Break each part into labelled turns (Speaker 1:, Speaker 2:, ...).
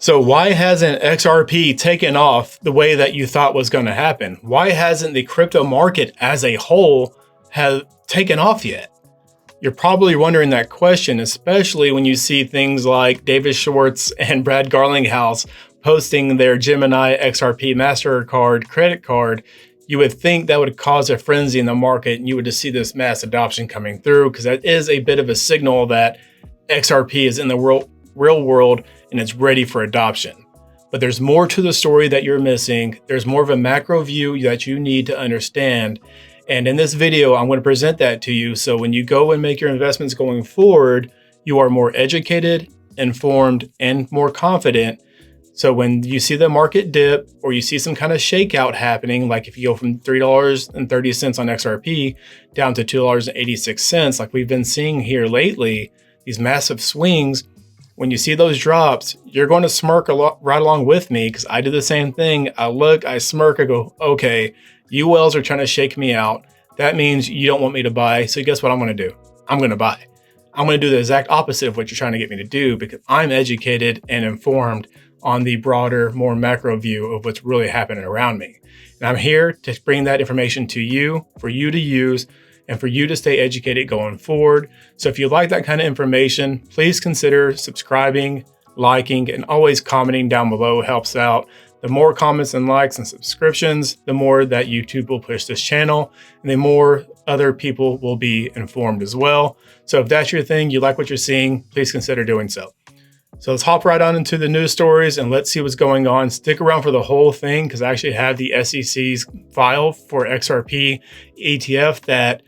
Speaker 1: So why hasn't XRP taken off the way that you thought was going to happen? Why hasn't the crypto market as a whole have taken off yet? You're probably wondering that question, especially when you see things like David Schwartz and Brad Garlinghouse posting their Gemini XRP Mastercard credit card. You would think that would cause a frenzy in the market and you would just see this mass adoption coming through, because that is a bit of a signal that XRP is in the real world and it's ready for adoption. But there's more to the story that you're missing. There's more of a macro view that you need to understand. And in this video, I'm going to present that to you. So when you go and make your investments going forward, you are more educated, informed, and more confident. So when you see the market dip or you see some kind of shakeout happening, like if you go from $3.30 on XRP down to $2.86, like we've been seeing here lately, these massive swings, when you see those drops, you're going to smirk right along with me, because I do the same thing. I look, I smirk, I go, okay, you whales are trying to shake me out. That means you don't want me to buy. So guess what I'm going to do? I'm going to buy. I'm going to do the exact opposite of what you're trying to get me to do, because I'm educated and informed on the broader, more macro view of what's really happening around me. And I'm here to bring that information to you, for you to use, and for you to stay educated going forward. So if you like that kind of information, please consider subscribing, liking, and always commenting down below helps out. The more comments and likes and subscriptions, the more that YouTube will push this channel, and the more other people will be informed as well. So if that's your thing, you like what you're seeing, please consider doing so. So let's hop right on into the news stories and let's see what's going on. Stick around for the whole thing, because I actually have the SEC's file for XRP ETF that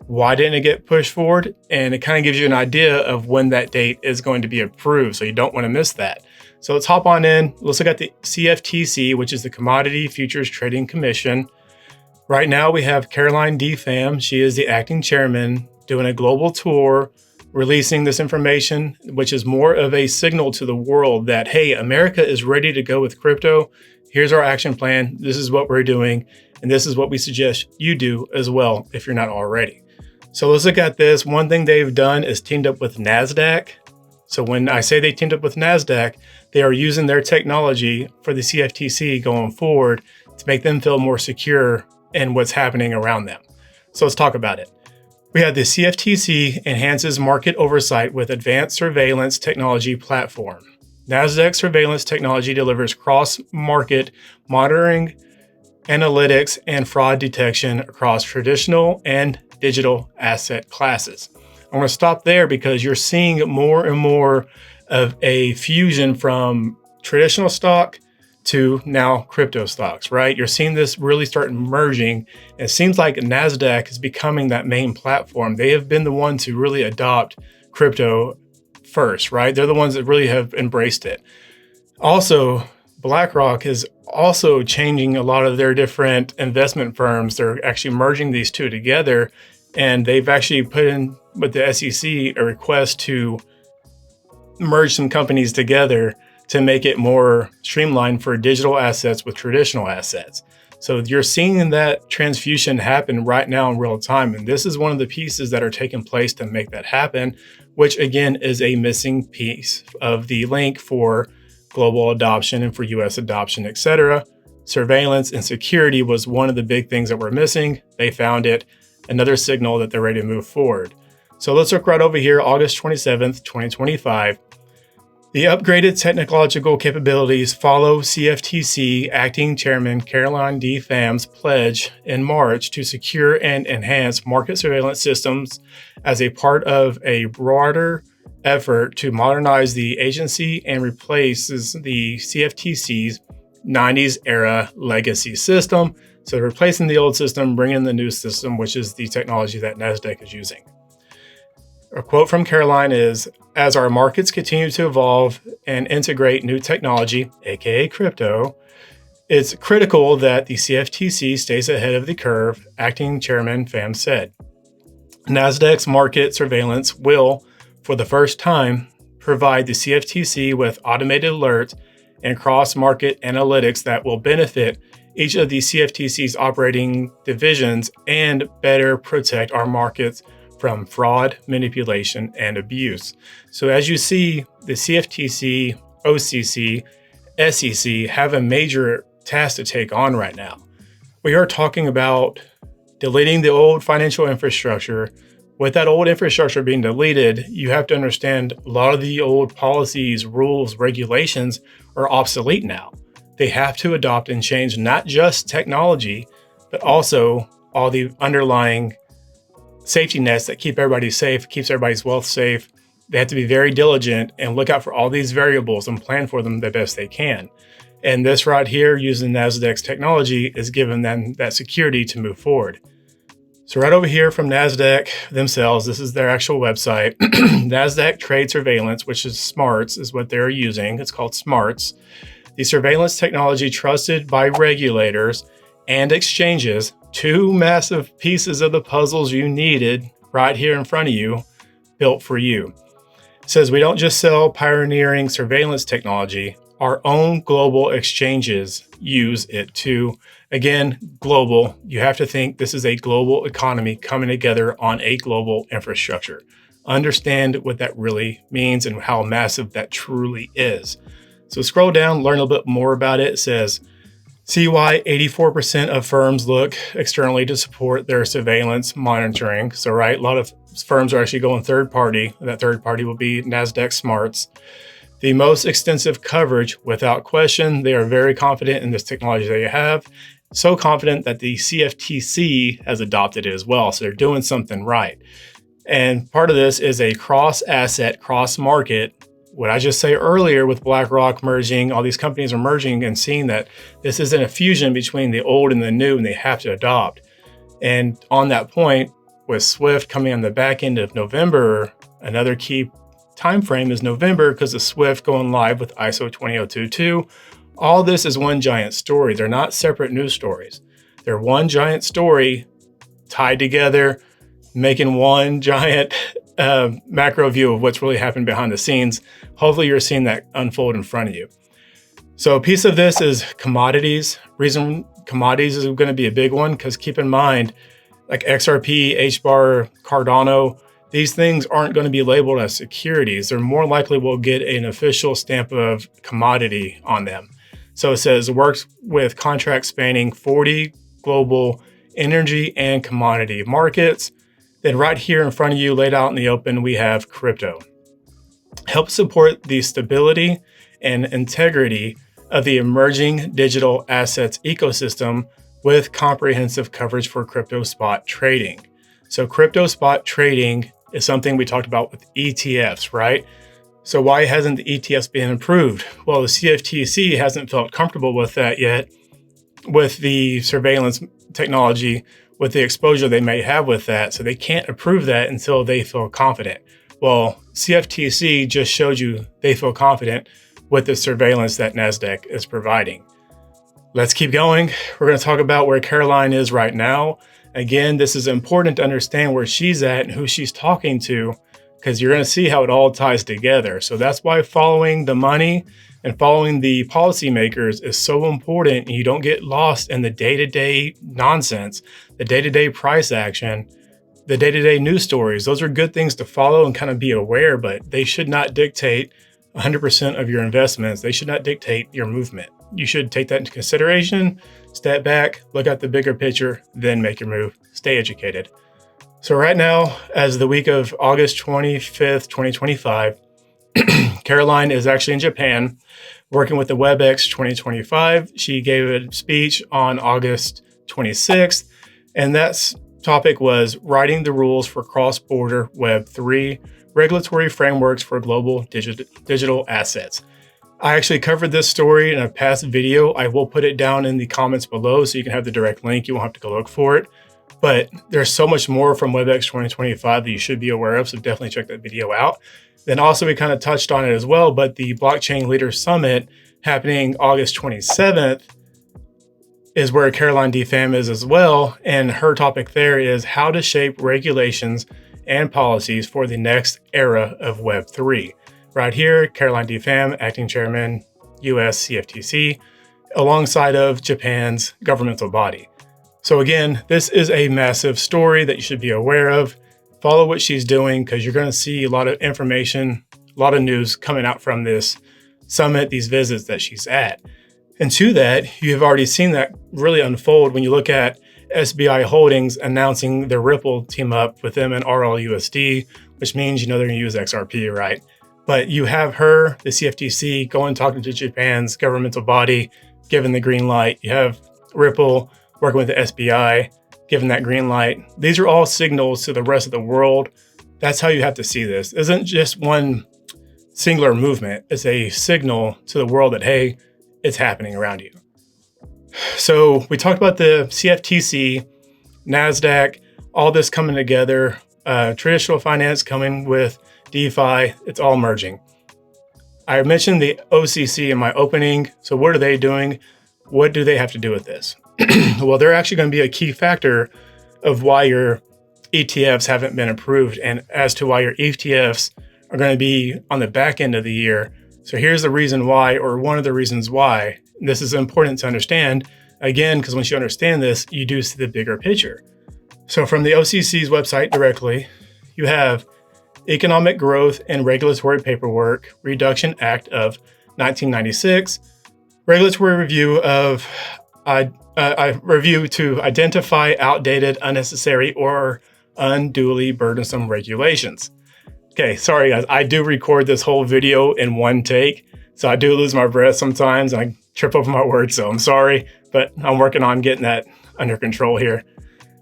Speaker 1: why didn't it get pushed forward? And it kind of gives you an idea of when that date is going to be approved. So you don't want to miss that. So let's hop on in. Let's look at the CFTC, which is the Commodity Futures Trading Commission. Right now we have Caroline D. Pham. She is the acting chairman, doing a global tour, releasing this information, which is more of a signal to the world that, hey, America is ready to go with crypto. Here's our action plan. This is what we're doing. And this is what we suggest you do as well, if you're not already. So let's look at this. One thing they've done is teamed up with NASDAQ. So when I say they teamed up with NASDAQ, they are using their technology for the CFTC going forward to make them feel more secure in what's happening around them. So let's talk about it. We have the CFTC enhances market oversight with advanced surveillance technology platform. NASDAQ surveillance technology delivers cross-market monitoring, analytics, and fraud detection across traditional and digital asset classes. I'm going to stop there because you're seeing more and more of a fusion from traditional stock to now crypto stocks, right? You're seeing this really start merging. It seems like NASDAQ is becoming that main platform. They have been the ones to really adopt crypto first, right? They're the ones that really have embraced it. Also, BlackRock is also changing a lot of their different investment firms. They're actually merging these two together, and they've actually put in with the SEC a request to merge some companies together to make it more streamlined for digital assets with traditional assets. So you're seeing that transfusion happen right now in real time. And this is one of the pieces that are taking place to make that happen, which again is a missing piece of the link for global adoption and for US adoption, etc. Surveillance and security was one of the big things that were missing. They found it, another signal that they're ready to move forward. So let's look right over here, August 27th, 2025. The upgraded technological capabilities follow CFTC Acting Chairman Caroline D. Pham's pledge in March to secure and enhance market surveillance systems as a part of a broader effort to modernize the agency and replaces the CFTC's 90s era legacy system. So replacing the old system, bringing in the new system, which is the technology that NASDAQ is using. A quote from Caroline is, "As our markets continue to evolve and integrate new technology, aka crypto, it's critical that the CFTC stays ahead of the curve," Acting Chairman Pham said. NASDAQ's market surveillance will, for the first time, provide the CFTC with automated alerts and cross-market analytics that will benefit each of the CFTC's operating divisions and better protect our markets from fraud, manipulation, and abuse. So as you see, the CFTC OCC, SEC have a major task to take on right now. We are talking about deleting the old financial infrastructure. With that old infrastructure being deleted, you have to understand a lot of the old policies, rules, regulations are obsolete now. They have to adopt and change not just technology, but also all the underlying safety nets that keep everybody safe, keeps everybody's wealth safe. They have to be very diligent and look out for all these variables and plan for them the best they can. And this right here, using NASDAQ's technology, is giving them that security to move forward. So right over here from NASDAQ themselves, this is their actual website. NASDAQ Trade Surveillance, which is Schwartz, is what they're using. It's called Schwartz. The surveillance technology trusted by regulators and exchanges, two massive pieces of the puzzles you needed right here in front of you, built for you. It says we don't just sell pioneering surveillance technology, our own global exchanges use it too. Again, global, you have to think this is a global economy coming together on a global infrastructure. Understand what that really means and how massive that truly is. So scroll down, learn a little bit more about it. It says, see why 84% of firms look externally to support their surveillance monitoring. So, right, a lot of firms are actually going third party. That third party will be NASDAQ Schwartz. The most extensive coverage, without question. They are very confident in this technology they have. So confident that the CFTC has adopted it as well. So they're doing something right. And part of this is a cross-asset, cross-market. What I just say earlier with BlackRock merging, all these companies are merging and seeing that this isn't a fusion between the old and the new, and they have to adopt. And on that point, with SWIFT coming on the back end of November, another key time frame is November because of SWIFT going live with ISO 20022. All this is one giant story. They're not separate news stories. They're one giant story tied together, making one giant macro view of what's really happened behind the scenes. Hopefully you're seeing that unfold in front of you. So a piece of this is commodities. Reason commodities is going to be a big one because keep in mind, like XRP, HBAR, Cardano, these things aren't going to be labeled as securities. They're more likely will get an official stamp of commodity on them. So it says works with contracts spanning 40 global energy and commodity markets. Then right here in front of you, laid out in the open, we have crypto. Help support the stability and integrity of the emerging digital assets ecosystem with comprehensive coverage for crypto spot trading. So crypto spot trading is something we talked about with ETFs, right? So why hasn't the ETFs been approved? Well, the CFTC hasn't felt comfortable with that yet, with the surveillance technology, with the exposure they may have with that. So they can't approve that until they feel confident. Well, CFTC just showed you they feel confident with the surveillance that NASDAQ is providing. Let's keep going. We're going to talk about where Caroline is right now. Again, this is important to understand where she's at and who she's talking to, because you're going to see how it all ties together. So that's why following the money and following the policymakers is so important. And you don't get lost in the day-to-day nonsense, the day-to-day price action, the day-to-day news stories. Those are good things to follow and kind of be aware, but they should not dictate 100% of your investments. They should not dictate your movement. You should take that into consideration, step back, look at the bigger picture, then make your move. Stay educated. So right now, as the week of August 25th, 2025, Caroline is actually in Japan working with the WebEx 2025. She gave a speech on August 26th, and that topic was writing the rules for cross-border Web3 regulatory frameworks for global digital assets. I actually covered this story in a past video. I will put it down in the comments below so you can have the direct link. You won't have to go look for it. But there's so much more from WebEx 2025 that you should be aware of, so definitely check that video out. Then also we kind of touched on it as well, but the Blockchain Leaders Summit happening August 27th is where Caroline D. Pham is as well. And her topic there is how to shape regulations and policies for the next era of Web3. Right here, Caroline D. Pham, Acting Chairman, US CFTC, alongside of Japan's governmental body. So again, this is a massive story that you should be aware of. Follow what she's doing because you're going to see a lot of information, a lot of news coming out from this summit, these visits that she's at. And to that, you have already seen that really unfold when you look at SBI Holdings announcing their Ripple team up with them and RLUSD, which means they're going to use XRP, right? But you have her, the CFTC, going talking to Japan's governmental body, giving the green light. You have Ripple working with the SBI, giving that green light. These are all signals to the rest of the world. That's how you have to see this. It isn't just one singular movement. It's a signal to the world that, hey, it's happening around you. So we talked about the CFTC, NASDAQ, all this coming together, traditional finance coming with DeFi, it's all merging. I mentioned the OCC in my opening. So what are they doing? What do they have to do with this? Well, they're actually going to be a key factor of why your ETFs haven't been approved and as to why your ETFs are going to be on the back end of the year. So here's the reason why, or one of the reasons why. This is important to understand, again, because once you understand this, you do see the bigger picture. So from the OCC's website directly, you have Economic Growth and Regulatory Paperwork Reduction Act of 1996, regulatory review of review to identify outdated, unnecessary, or unduly burdensome regulations. Okay, sorry guys, I do record this whole video in one take, so I do lose my breath sometimes and I trip over my words, so I'm sorry, but I'm working on getting that under control here.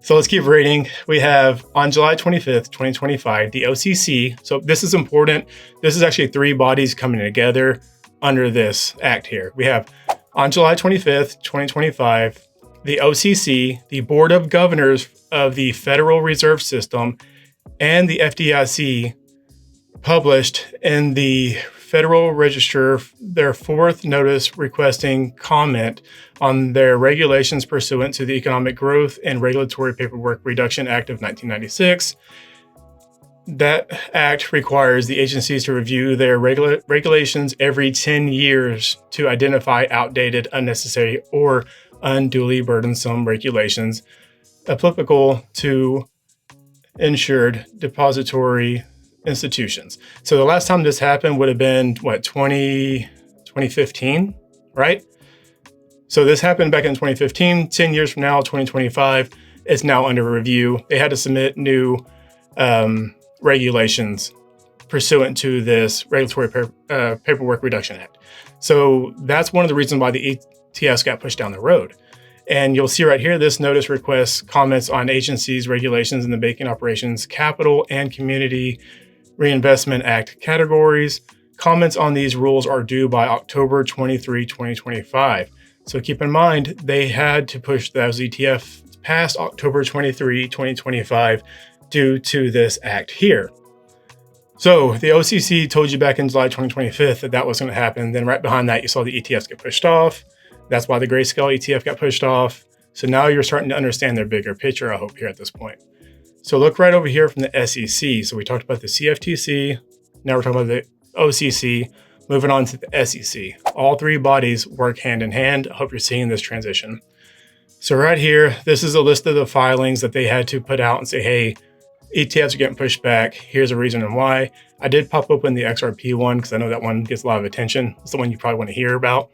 Speaker 1: So let's keep reading. We have on July 25th, 2025, the OCC. So this is important. This is actually three bodies coming together under this act here. We have on July 25th, 2025, the OCC, the Board of Governors of the Federal Reserve System, and the FDIC published in the Federal Register their fourth notice requesting comment on their regulations pursuant to the Economic Growth and Regulatory Paperwork Reduction Act of 1996. That act requires the agencies to review their regulations every 10 years to identify outdated, unnecessary, or unduly burdensome regulations applicable to insured depository institutions. So the last time this happened would have been, 2015, right? So this happened back in 2015, 10 years from now, 2025, it's now under review. They had to submit new regulations pursuant to this Regulatory Paperwork Reduction Act. So that's one of the reasons why the ETFs got pushed down the road. And you'll see right here, this notice requests comments on agencies' regulations in the banking operations, capital, and community Reinvestment Act categories. Comments on these rules are due by October 23, 2025. So keep in mind, they had to push those ETFs past October 23, 2025 due to this act here. So the OCC told you back in July 2025 that that was going to happen. Then right behind that, you saw the ETFs get pushed off. That's why the Grayscale ETF got pushed off. So now you're starting to understand their bigger picture, I hope, here at this point. So look right over here from the SEC. So we talked about the CFTC. Now we're talking about the OCC. Moving on to the SEC. All three bodies work hand in hand. I hope you're seeing this transition. So right here, this is a list of the filings that they had to put out and say, hey, ETFs are getting pushed back. Here's a reason and why. I did pop open the XRP one because I know that one gets a lot of attention. It's the one you probably want to hear about.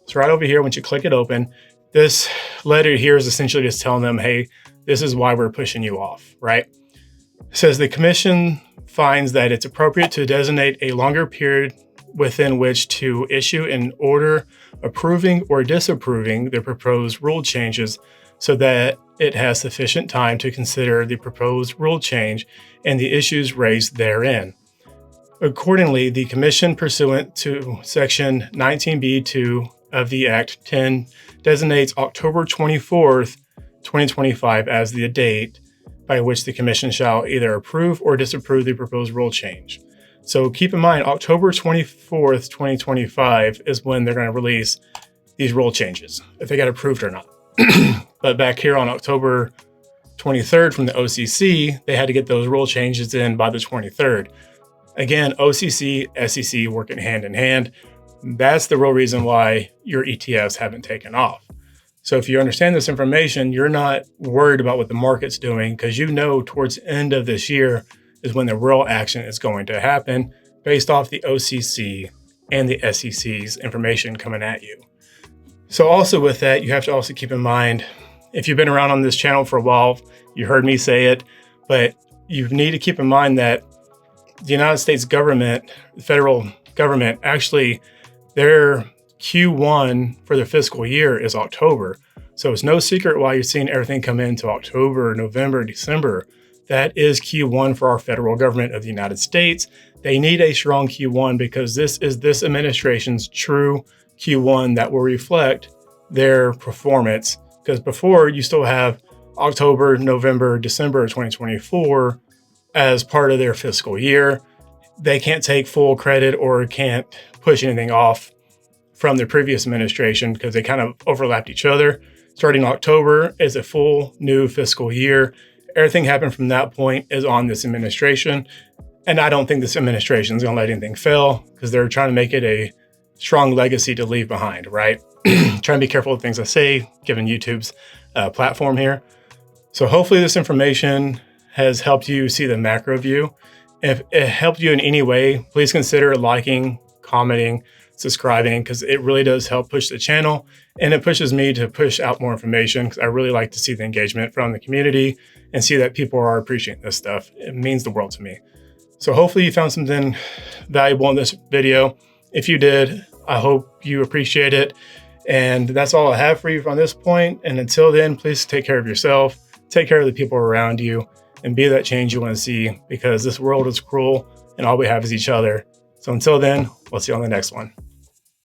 Speaker 1: So right over here, once you click it open, this letter here is essentially just telling them, hey, this is why we're pushing you off, right? It says the commission finds that it's appropriate to designate a longer period within which to issue an order approving or disapproving the proposed rule changes so that it has sufficient time to consider the proposed rule change and the issues raised therein. Accordingly, the commission pursuant to section 19B2 of the Act 10 designates October 24th, 2025 as the date by which the commission shall either approve or disapprove the proposed rule change. So keep in mind, October 24th, 2025 is when they're going to release these rule changes, if they got approved or not. But back here on October 23rd from the OCC, they had to get those rule changes in by the 23rd. Again, OCC, SEC working hand in hand. That's the real reason why your ETFs haven't taken off. So if you understand this information, you're not worried about what the market's doing because you know towards the end of this year is when the real action is going to happen based off the OCC and the SEC's information coming at you. So also with that, you have to also keep in mind, if you've been around on this channel for a while, you heard me say it, but you need to keep in mind that the United States government, the federal government, actually their Q1 for their fiscal year is October. So it's no secret why you're seeing everything come into October, November, December. That is Q1 for our federal government of the United States. They need a strong Q1 because this is this administration's true Q1 that will reflect their performance. Because before you still have October, November, December of 2024 as part of their fiscal year. They can't take full credit or can't push anything off from the previous administration because they kind of overlapped each other. Starting October is a full new fiscal year. Everything happened from that point is on this administration. And I don't think this administration is going to let anything fail because they're trying to make it a strong legacy to leave behind, right? Trying to be careful with things I say, given YouTube's platform here. So hopefully this information has helped you see the macro view. If it helped you in any way, please consider liking, commenting, subscribing, because it really does help push the channel. And it pushes me to push out more information because I really like to see the engagement from the community and see that people are appreciating this stuff. It means the world to me. So hopefully you found something valuable in this video. If you did, I hope you appreciate it. And that's all I have for you from this point. And until then, please take care of yourself, take care of the people around you, and be that change you want to see, because this world is cruel and all we have is each other. So until then, we'll see you on the next one.